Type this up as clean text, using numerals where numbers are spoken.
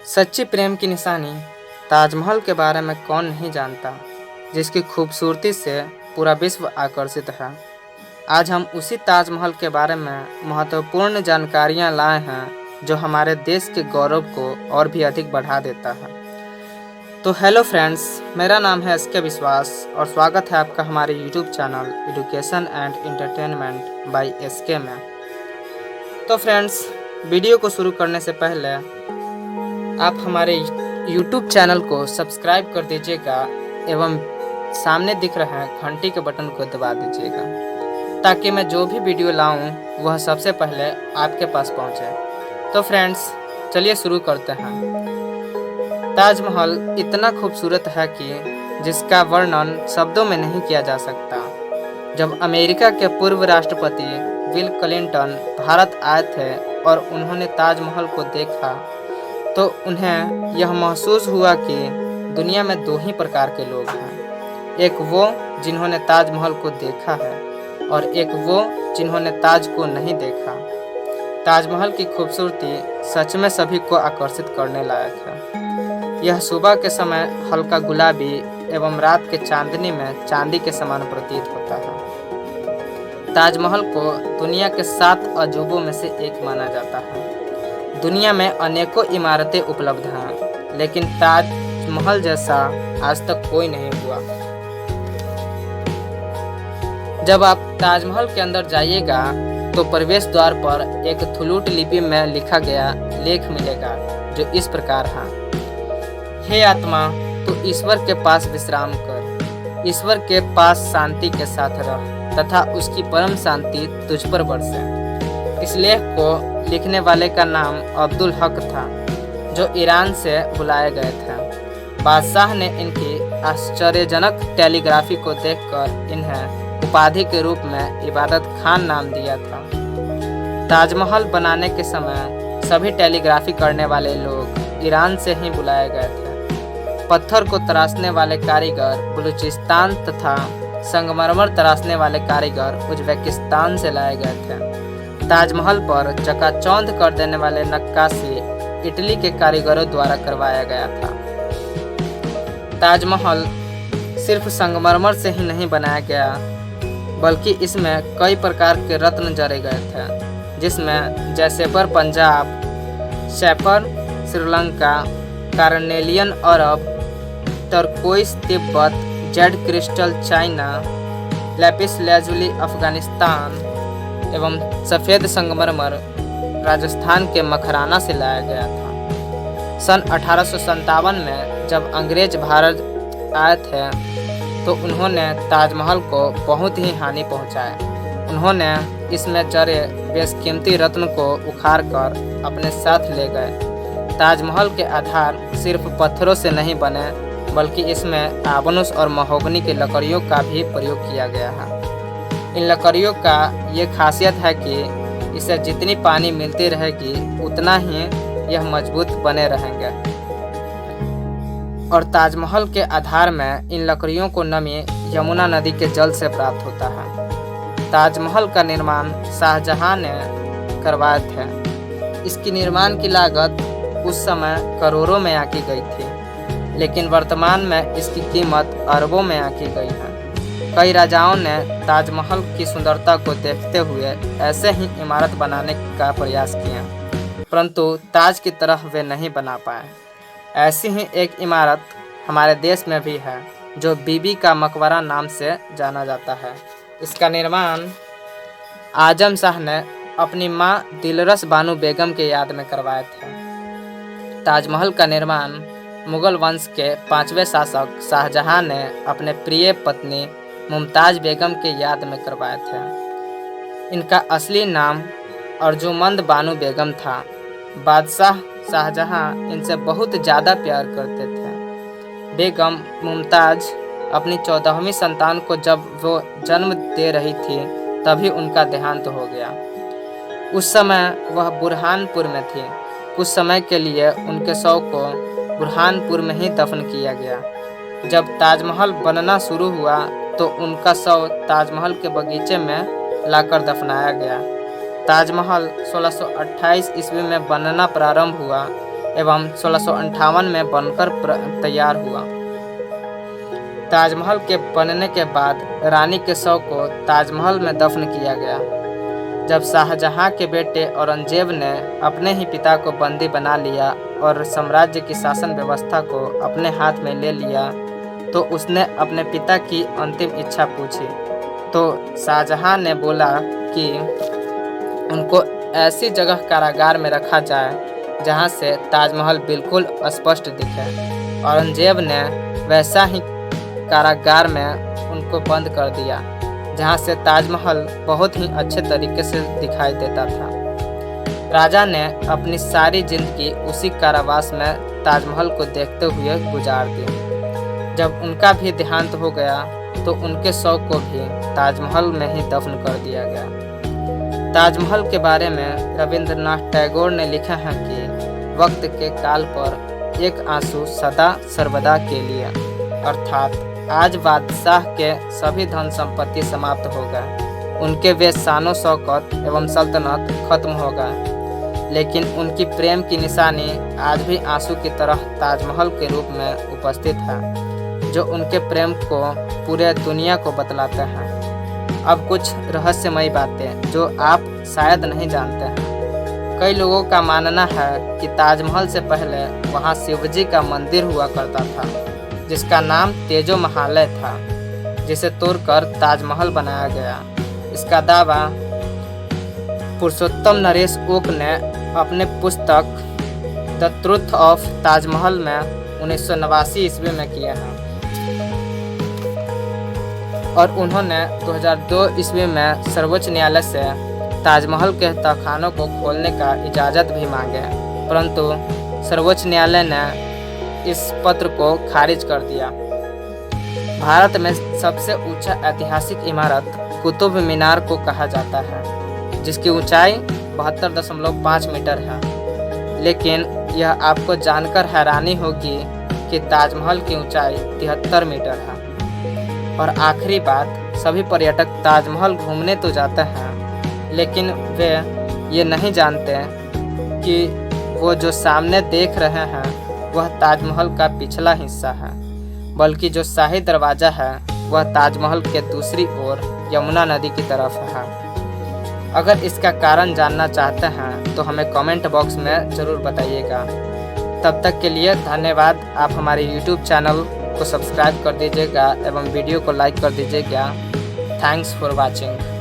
सच्ची प्रेम की निशानी ताजमहल के बारे में कौन नहीं जानता, जिसकी खूबसूरती से पूरा विश्व आकर्षित है। आज हम उसी ताजमहल के बारे में महत्वपूर्ण जानकारियां लाए हैं जो हमारे देश के गौरव को और भी अधिक बढ़ा देता है। तो हेलो फ्रेंड्स, मेरा नाम है एस के विश्वास और स्वागत है आपका हमारे YouTube channel education and entertainment by S के में। तो फ्रेंड्स, वीडियो को शुरू करने से पहले आप हमारे YouTube चैनल को सब्सक्राइब कर दीजिएगा एवं सामने दिख रहे हैं घंटी के बटन को दबा दीजिएगा ताकि मैं जो भी वीडियो लाऊं वह सबसे पहले आपके पास पहुंचे। तो फ्रेंड्स, चलिए शुरू करते हैं। ताजमहल इतना खूबसूरत है कि जिसका वर्णन शब्दों में नहीं किया जा सकता। जब अमेरिका के पूर्व राष्ट्रपति बिल क्लिंटन भारत आए थे और उन्होंने ताजमहल को देखा तो उन्हें यह महसूस हुआ कि दुनिया में दो ही प्रकार के लोग हैं, एक वो जिन्होंने ताजमहल को देखा है और एक वो जिन्होंने ताज को नहीं देखा। ताजमहल की खूबसूरती सच में सभी को आकर्षित करने लायक है। यह सुबह के समय हल्का गुलाबी एवं रात के चांदनी में चांदी के समान प्रतीत होता है। ताजमहल को दुनिया के 7 अजूबों में से एक माना जाता है। दुनिया में अनेकों इमारतें उपलब्ध हैं, लेकिन ताजमहल जैसा आज तक कोई नहीं हुआ। जब आप ताजमहल के अंदर जाइएगा तो प्रवेश द्वार पर एक थुलुट लिपि में लिखा गया लेख मिलेगा जो इस प्रकार है। हे आत्मा, तू ईश्वर के पास विश्राम कर, ईश्वर के पास शांति के साथ रह तथा उसकी परम शांति तुझ पर बरसे। इस लेख को लिखने वाले का नाम अब्दुल हक था, जो ईरान से बुलाए गए थे। बादशाह ने इनकी आश्चर्यजनक टेलीग्राफी को देखकर इन्हें उपाधि के रूप में इबादत खान नाम दिया था। ताजमहल बनाने के समय सभी टेलीग्राफी करने वाले लोग ईरान से ही बुलाए गए थे। पत्थर को तराशने वाले कारीगर बलूचिस्तान तथा संगमरमर तराशने वाले कारीगर उज्बेकिस्तान से लाए गए थे। ताजमहल पर चकाचौंध कर देने वाले नक्काशी इटली के कारीगरों द्वारा करवाया गया था। ताजमहल सिर्फ संगमरमर से ही नहीं बनाया गया, बल्कि इसमें कई प्रकार के रत्न जड़े गए थे, जिसमें jasper Punjab, sapphire Sri Lanka, carnelian Arab, turquoise Tibet, jade crystal China, lapis lazuli Afghanistan एवं सफ़ेद संगमरमर राजस्थान के मखराना से लाया गया था। सन 1857 में जब अंग्रेज भारत आए थे तो उन्होंने ताजमहल को बहुत ही हानि पहुंचाई। उन्होंने इसमें जड़े बेशकीमती रत्न को उखाड़कर अपने साथ ले गए। ताजमहल के आधार सिर्फ पत्थरों से नहीं बने, बल्कि इसमें आबनुस और महोगनी की लकड़ियों का भी प्रयोग किया गया है। इन लकड़ियों का ये खासियत है कि इसे जितनी पानी मिलती रहेगी उतना ही यह मजबूत बने रहेंगे और ताजमहल के आधार में इन लकड़ियों को नमी यमुना नदी के जल से प्राप्त होता है। ताजमहल का निर्माण शाहजहां ने करवाए थे। इसकी निर्माण की लागत उस समय करोड़ों में आंकी गई थी, लेकिन वर्तमान में इसकी कीमत अरबों में आंकी गई है। कई राजाओं ने ताजमहल की सुंदरता को देखते हुए ऐसे ही इमारत बनाने का प्रयास किया, परंतु ताज की तरह वे नहीं बना पाए। ऐसी ही एक इमारत हमारे देश में भी है, जो बीबी का मकबरा नाम से जाना जाता है। इसका निर्माण आजम शाह ने अपनी मां दिलरस बानो बेगम के याद में करवाए थे। ताजमहल का निर्माण मुगल वंश के 5वें शासक शाहजहां ने अपने प्रिय पत्नी मुमताज बेगम के याद में करवाए थे। इनका असली नाम अर्जुमंद बानो बेगम था। बादशाह शाहजहां इनसे बहुत ज़्यादा प्यार करते थे। बेगम मुमताज अपनी 14वीं संतान को जब वो जन्म दे रही थी तभी उनका देहांत हो गया। उस समय वह बुरहानपुर में थी। कुछ समय के लिए उनके शव को बुरहानपुर में ही दफन किया गया। जब ताजमहल बनना शुरू हुआ तो उनका शव ताजमहल के बगीचे में लाकर दफनाया गया। ताजमहल 1628 ईस्वी में बनना प्रारंभ हुआ, एवं 1658 में बनकर तैयार हुआ। ताजमहल के बनने के बाद रानी के शव को ताजमहल में दफन किया गया। जब शाहजहां के बेटे औरंगजेब ने अपने ही पिता को बंदी बना लिया और साम्राज्य की शासन व्यवस्था को अपने हाथ में ले लिया, तो उसने अपने पिता की अंतिम इच्छा पूछी। तो शाहजहां ने बोला कि उनको ऐसी जगह कारागार में रखा जाए जहां से ताजमहल बिल्कुल स्पष्ट दिखे। औरंगजेब ने वैसा ही कारागार में उनको बंद कर दिया जहां से ताजमहल बहुत ही अच्छे तरीके से दिखाई देता था। राजा ने अपनी सारी जिंदगी उसी कारावास में ताजमहल को देखते हुए गुजार दी। जब उनका भी देहांत हो गया तो उनके शव को भी ताजमहल में ही दफन कर दिया गया। ताजमहल के बारे में रविंद्रनाथ टैगोर ने लिखा है कि वक्त के काल पर एक आंसू सदा सर्वदा के लिए, अर्थात आज बादशाह के सभी धन संपत्ति समाप्त हो गए, उनके वे शानो शौकत एवं सल्तनत खत्म हो गए, लेकिन उनकी प्रेम की निशानी आज भी आंसू की तरह ताजमहल के रूप में उपस्थित है, जो उनके प्रेम को पूरे दुनिया को बतलाते हैं। अब कुछ रहस्यमयी बातें जो आप शायद नहीं जानते हैं। कई लोगों का मानना है कि ताजमहल से पहले वहां शिवजी का मंदिर हुआ करता था, जिसका नाम तेजो महालय था, जिसे तोड़कर ताजमहल बनाया गया। इसका दावा पुरुषोत्तम नरेश ओक ने अपने पुस्तक द ट्रूथ ऑफ ताजमहल में 1989 ईस्वी में किया है, और उन्होंने 2002 ईस्वी में सर्वोच्च न्यायालय से ताजमहल के तहखानों को खोलने का इजाज़त भी मांगे, परंतु सर्वोच्च न्यायालय ने इस पत्र को खारिज कर दिया। भारत में सबसे ऊंचा ऐतिहासिक इमारत कुतुब मीनार को कहा जाता है, जिसकी ऊंचाई 72.5 मीटर है। लेकिन यह आपको जानकर हैरानी होगी कि ताजमहल की ऊंचाई 73 मीटर है। और आखिरी बात, सभी पर्यटक ताजमहल घूमने तो जाते हैं, लेकिन वे ये नहीं जानते कि वो जो सामने देख रहे हैं वह ताजमहल का पिछला हिस्सा है, बल्कि जो शाही दरवाज़ा है वह ताजमहल के दूसरी ओर यमुना नदी की तरफ है। अगर इसका कारण जानना चाहते हैं तो हमें कमेंट बॉक्स में ज़रूर बताइएगा। तब तक के लिए धन्यवाद। आप हमारे YouTube चैनल को सब्सक्राइब कर दीजिएगा एवं वीडियो को लाइक कर दीजिएगा। Thanks for watching.